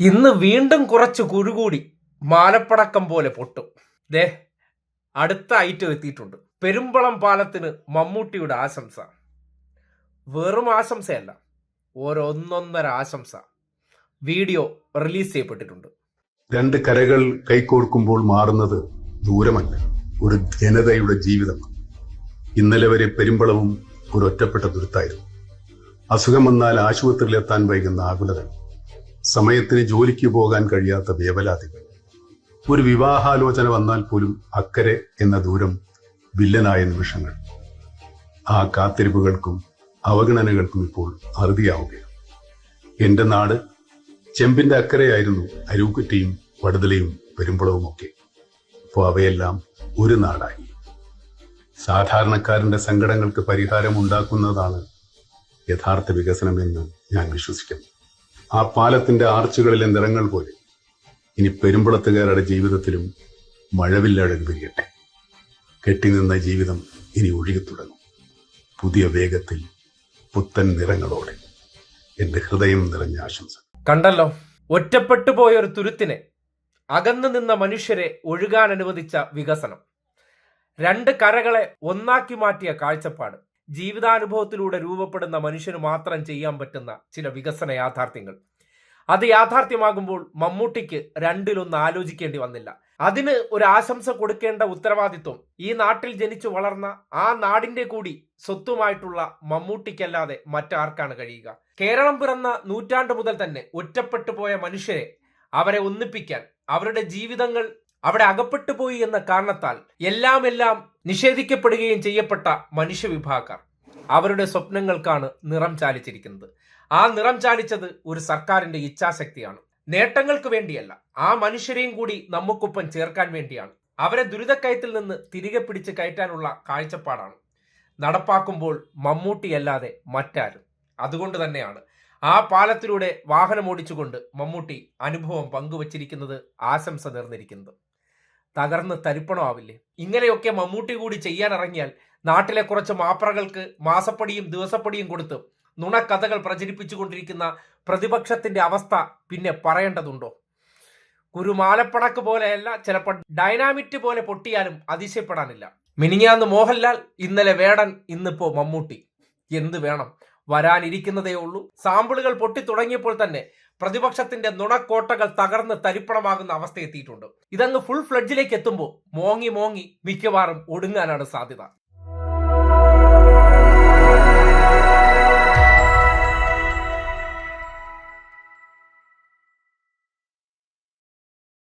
ഇന്ന് വീണ്ടും കുറച്ച് കുരുകൂടി മാലപ്പടക്കം പോലെ പൊട്ടും. ദേ അടുത്ത ഐറ്റം എത്തിയിട്ടുണ്ട്. പെരുമ്പളം പാലത്തിന് മമ്മൂട്ടിയുടെ ആശംസ. വെറും ആശംസയല്ല, ഒരൊന്നൊന്നര ആശംസ. വീഡിയോ റിലീസ് ചെയ്യപ്പെട്ടിട്ടുണ്ട്. രണ്ട് കരകൾ കൈകോർക്കുമ്പോൾ മാറുന്നത് ദൂരമല്ല, ഒരു ജനതയുടെ ജീവിതമാണ്. ഇന്നലെ വരെ പെരുമ്പളവും ഒരു ഒറ്റപ്പെട്ട ദുരിതായിരുന്നു. അസുഖം വന്നാൽ ആശുപത്രിയിലെത്താൻ വൈകുന്ന ആകുലത, സമയത്തിന് ജോലിക്ക് പോകാൻ കഴിയാത്ത വേവലാതികൾ, ഒരു വിവാഹാലോചന വന്നാൽ പോലും അക്കരെ എന്ന ദൂരം വില്ലനായ നിമിഷങ്ങൾ. ആ കാത്തിരിപ്പുകൾക്കും അവഗണനകൾക്കും ഇപ്പോൾ അറുതിയാവുകയാണ്. എന്റെ നാട് ചെമ്പിന്റെ അക്കരെയായിരുന്നു അരൂക്കുറ്റിയും വടുതലയും പെരുമ്പളവുമൊക്കെ. ഇപ്പോൾ അവയെല്ലാം ഒരു നാടായി. സാധാരണക്കാരന്റെ സങ്കടങ്ങൾക്ക് പരിഹാരമുണ്ടാക്കുന്നതാണ് യഥാർത്ഥ വികസനമെന്ന് ഞാൻ വിശ്വസിക്കുന്നു. ആ പാലത്തിന്റെ ആർച്ചുകളിലെ നിറങ്ങൾ പോലെ ഇനി പെരുമ്പളത്തുകാരുടെ ജീവിതത്തിലും മഴവില്ലഴക് വിരിയട്ടെ. കെട്ടിനിന്ന ജീവിതം ഇനി ഒഴുകിത്തുടങ്ങും, പുതിയ വേഗത്തിൽ, പുത്തൻ നിറങ്ങളോടെ. എന്റെ ഹൃദയം നിറഞ്ഞ ആശംസ. കണ്ടല്ലോ, ഒറ്റപ്പെട്ടു പോയ ഒരു തുരുത്തിനെ, അകന്നു നിന്ന മനുഷ്യരെ ഒഴുകാൻ അനുവദിച്ച വികസനം, രണ്ട് കരകളെ ഒന്നാക്കി മാറ്റിയ കാഴ്ചപ്പാട്, ജീവിതാനുഭവത്തിലൂടെ രൂപപ്പെടുന്ന മനുഷ്യന് മാത്രം ചെയ്യാൻ പറ്റുന്ന ചില വികസന യാഥാർത്ഥ്യങ്ങൾ. അത് യാഥാർത്ഥ്യമാകുമ്പോൾ മമ്മൂട്ടിക്ക് രണ്ടിലൊന്ന് ആലോചിക്കേണ്ടി വന്നില്ല. അതിന് ഒരു ആശംസ കൊടുക്കേണ്ട ഉത്തരവാദിത്വം ഈ നാട്ടിൽ ജനിച്ചു വളർന്ന ആ നാടിന്റെ കൂടി സ്വത്തുമായിട്ടുള്ള മമ്മൂട്ടിക്കല്ലാതെ മറ്റാർക്കാണ് കഴിയുക? കേരളം പിറന്ന നൂറ്റാണ്ട് മുതൽ തന്നെ ഒറ്റപ്പെട്ടു പോയ മനുഷ്യരെ, അവരെ ഒന്നിപ്പിക്കാൻ, അവരുടെ ജീവിതങ്ങൾ അവിടെ അകപ്പെട്ടു പോയി എന്ന കാരണത്താൽ എല്ലാം നിഷേധിക്കപ്പെടുകയും ചെയ്യപ്പെട്ട മനുഷ്യവിഭാഗക്കാർ, അവരുടെ സ്വപ്നങ്ങൾക്കാണ് നിറം ചാലിച്ചിരിക്കുന്നത്. ആ നിറം ചാലിച്ചത് ഒരു സർക്കാരിന്റെ ഇച്ഛാശക്തിയാണ്. നേട്ടങ്ങൾക്ക് വേണ്ടിയല്ല, ആ മനുഷ്യരെയും കൂടി നമുക്കൊപ്പം ചേർക്കാൻ വേണ്ടിയാണ്. അവരെ ദുരിതക്കയത്തിൽ നിന്ന് തിരികെ പിടിച്ച് കയറ്റാനുള്ള കാഴ്ചപ്പാടാണ് നടപ്പാക്കുമ്പോൾ മമ്മൂട്ടിയല്ലാതെ മറ്റാരും. അതുകൊണ്ട് തന്നെയാണ് ആ പാലത്തിലൂടെ വാഹനം ഓടിച്ചുകൊണ്ട് മമ്മൂട്ടി അനുഭവം പങ്കുവച്ചിരിക്കുന്നത്, ആശംസ നേർന്നിരിക്കുന്നത്. തകർന്ന് തരിപ്പണമാവില്ലേ? ഇങ്ങനെയൊക്കെ മമ്മൂട്ടി കൂടി ചെയ്യാനിറങ്ങിയാൽ നാട്ടിലെ കുറച്ച് മാപ്രകൾക്ക് മാസപ്പടിയും ദിവസപ്പടിയും കൊടുത്ത് നുണക്കഥകൾ പ്രചരിപ്പിച്ചുകൊണ്ടിരിക്കുന്ന പ്രതിപക്ഷത്തിന്റെ അവസ്ഥ പിന്നെ പറയേണ്ടതുണ്ടോ? കുരുമാലപ്പടക്ക് പോലെയല്ല, ചിലപ്പോൾ ഡൈനാമിറ്റ് പോലെ പൊട്ടിയാലും അതിശയപ്പെടാനില്ല. മിനിങ്ങാന്ന് മോഹൻലാൽ, ഇന്നലെ വേടൻ, ഇന്നിപ്പോ മമ്മൂട്ടി. എന്ത് വേണം? വരാനിരിക്കുന്നതേ ഉള്ളൂ. സാമ്പിളുകൾ പൊട്ടി തുടങ്ങിയപ്പോൾ തന്നെ പ്രതിപക്ഷത്തിന്റെ നുണക്കോട്ടകൾ തകർന്ന് തരിപ്പണമാകുന്ന അവസ്ഥ എത്തിയിട്ടുണ്ട്. ഇതങ്ങ് ഫുൾ ഫ്ലഡ്ജിലേക്ക് എത്തുമ്പോൾ മോങ്ങി മിക്കവാറും ഒടുങ്ങാനാണ് സാധ്യത.